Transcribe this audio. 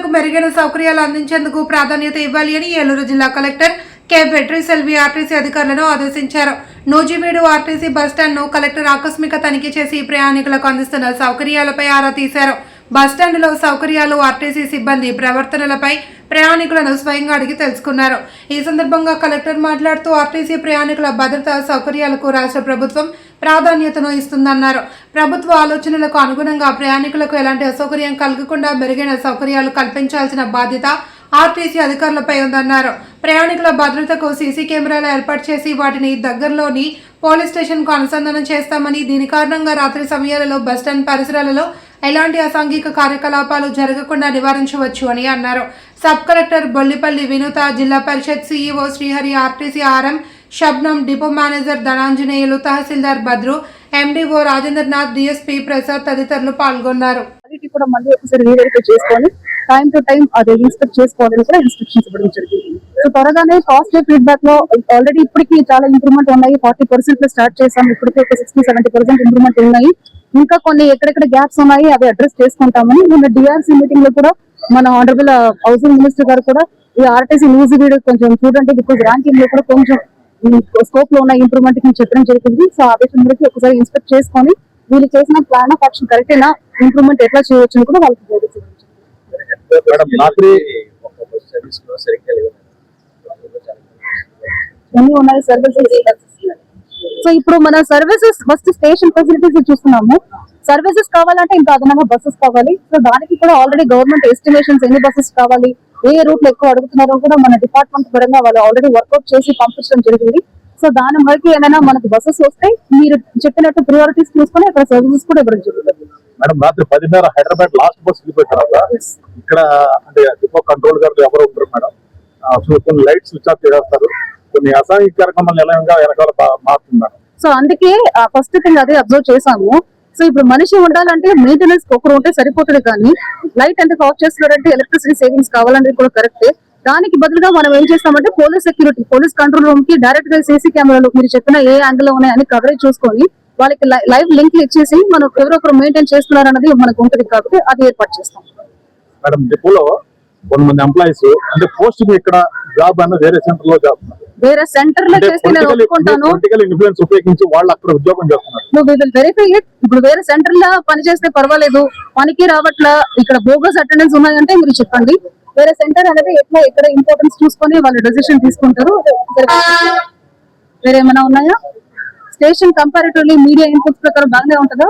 ప్రజలకు మెరుగైన సౌకర్యాలు అందించేందుకు ప్రాధాన్యత ఇవ్వాలి అని ఏలూరు జిల్లా కలెక్టర్ కె బెట్రిసెల్వి ఆర్టీసీ అధికారులను ఆదేశించారు. నూజివీడు ఆర్టీసీ బస్టాండ్ను కలెక్టర్ ఆకస్మిక తనిఖీ చేసి ప్రయాణికులకు అందిస్తున్న సౌకర్యాలపై ఆరా తీశారు. బస్టాండ్లో సౌకర్యాలు, ఆర్టీసీ సిబ్బంది ప్రవర్తనలపై ప్రయాణికులను స్వయంగా అడిగి తెలుసుకున్నారు. ఈ సందర్భంగా కలెక్టర్ మాట్లాడుతూ ఆర్టీసీ ప్రయాణికుల భద్రతా సౌకర్యాలకు రాష్ట్ర ప్రభుత్వం ప్రాధాన్యతను ఇస్తుందన్నారు. ప్రభుత్వ ఆలోచనలకు అనుగుణంగా ప్రయాణికులకు ఎలాంటి అసౌకర్యం కలగకుండా మెరుగైన సౌకర్యాలు కల్పించాల్సిన బాధ్యత ఆర్టీసీ అధికారులపై ఉందన్నారు. ప్రయాణికుల భద్రతకు సీసీ కెమెరాలు ఏర్పాటు చేసి వాటిని దగ్గరలోని పోలీస్ స్టేషన్కు అనుసంధానం చేస్తామని, దీని కారణంగా రాత్రి సమయాలలో బస్టాండ్ పరిసరాలలో ఎలాంటి అసాంఘిక కార్యకలాపాలు జరగకుండా నివారించవచ్చు అని అన్నారు. Sub collector Bollipalli Vinutha, zilla parishad CEO Srihari, RTC RM Shabnam, depot manager Dhananjaneyulu, tahsildar Bhadru, MDO Rajendranath, DSP Prasad తదితరులు పాల్గొన్నారు. టైం టు టైం అది ఇన్స్పెక్ట్ చేసుకోవాలని కూడా ఇన్స్ట్రక్షన్స్ ఇవ్వడం జరిగింది. సో త్వరగానే కాస్ట్ ఫీడ్బ్యాక్ లో ఆల్రెడీ ఇప్పటికి చాలా ఇంప్రూవ్మెంట్ ఉన్నాయి. 40% లో స్టార్ట్ చేసాం. ఇప్పటికీ ఒక 60-70% ఇంప్రూవ్మెంట్ ఉన్నాయి. ఇంకా కొన్ని ఎక్కడెక్కడ గ్యాప్స్ ఉన్నాయి అవి అడ్రస్ చేసుకుంటామని నిన్న డిఆర్సీ మీటింగ్ లో కూడా మన ఆనరబుల్ హౌసింగ్ మినిస్టర్ గారు కూడా ఈ ఆర్టీసీ న్యూస్ వీడియో కొంచెం చూడండి, బికాజ్ ర్యాంకింగ్ లో కూడా కొంచెం స్కోప్ లో ఉన్న ఇంప్రూవ్మెంట్ చెప్పడం జరిగింది. సో ఆ విషయం గురించి ఒకసారి ఇన్స్పెక్ట్ చేసుకొని వీళ్ళు చేసిన ప్లాన్ ఆఫ్ యాక్షన్ కరెక్ట్ అయినా ఇంప్రూవ్మెంట్ ఎట్లా చేయవచ్చు కూడా వాళ్ళకి అన్ని ఉన్నాయి సర్వీసెస్. సో ఇప్పుడు మన సర్వీసెస్ ఫస్ట్ స్టేషన్ ఫెసిలిటీస్ చూస్తున్నాము. సర్వీసెస్ కావాలంటే ఇంకా అదనంగా బస్సెస్ కావాలి. సో దానికి కూడా ఆల్రెడీ గవర్నమెంట్ ఎస్టిమేషన్స్ ఎన్ని బస్సెస్ కావాలి, ఏ రూట్ లో ఎక్కువ అడుగుతున్నారో కూడా మన డిపార్ట్మెంట్ పరంగా వాళ్ళు ఆల్రెడీ వర్కౌట్ చేసి పంపించడం జరిగింది. సో దాని వరకు ఏమైనా మనకు బస్సెస్ వస్తే మీరు చెప్పినట్టు ప్రియారిటీస్ తీసుకొని అక్కడ సర్వీసెస్ కూడా ఇవ్వడం జరుగుతుంది. మేడం రాత్రి 10:30 హైదరాబాద్ లాస్ట్ బస్ వెళ్ళిపోయిన ఇక్కడ అంటే డిపో కంట్రోల్ గారు ఎవరు ఉంటారు మేడం, కొన్ని లైట్స్ స్విచ్ ఆఫ్ చేస్తారు, కొన్ని అసాంఘిక కార్యక్రమాలు వెనకాల మారుతున్నారు. సో అందుకే ఫస్ట్ థింగ్ అదే అబ్జర్వ్ చేసాము. సో ఇప్పుడు మనిషి ఉండాలంటే మెయింటెనెన్స్ ఒకరు ఉంటే సరిపోతుంది, కానీ లైట్ ఎందుకు ఆఫ్ చేస్తున్నారంటే ఎలక్ట్రిసిటీ సేవింగ్స్ కావాలనేది కూడా కరెక్టే. దానికి బదులుగా మనం ఏం చేస్తామంటే police security, police control room కి డైరెక్ట్ గా సీసీ కెమెరాలు మీరు చెప్పిన ఏ యాంగిల్ లో ఉన్నాయని కవరేజ్ చూసుకొని వాళ్ళకి లైవ్ లింక్ ఇచ్చేసి మనం ఎవరొకరు మెయింటైన్ చేస్తున్నారు అన్నది మనకు ఉంటుంది, కాబట్టి అది ఏర్పాటు చేస్తాం. మేడం డిపోలో కొంతమంది ఎంప్లాయీస్ అంటే పోస్టింగ్ ఇక్కడ జాబ్ అన్న వేరే సెంటర్ లో జాబ్, వేరే సెంటర్ లో చేస్తే నేను ఒప్పుకుంటాను. ఇన్ఫ్లుయెన్స్ ఉపయోగించి వాళ్ళు అక్కడ ఉద్యోగం చేస్తున్నారు. నువ్వు విల్ వెరిఫై ఇట్. ఇప్పుడు వేరే సెంటర్ లో పని చేస్తే పర్వాలేదు, పనికి రావట్లా, ఇక్కడ బోగస్ అటెండెన్స్ ఉన్నాయంటే మీరు చెప్పండి. వేరే సెంటర్ అనేది ఎట్లా ఇక్కడ ఇంపార్టెన్స్ చూసుకొని వాళ్ళు డెసిషన్ తీసుకుంటారు. వేరే ఏమైనా ఉన్నాయా? స్టేషన్ కంపారిటివ్లీ మీడియా ఇన్పుట్స్ ప్రకారం బాగానే ఉంటుందా?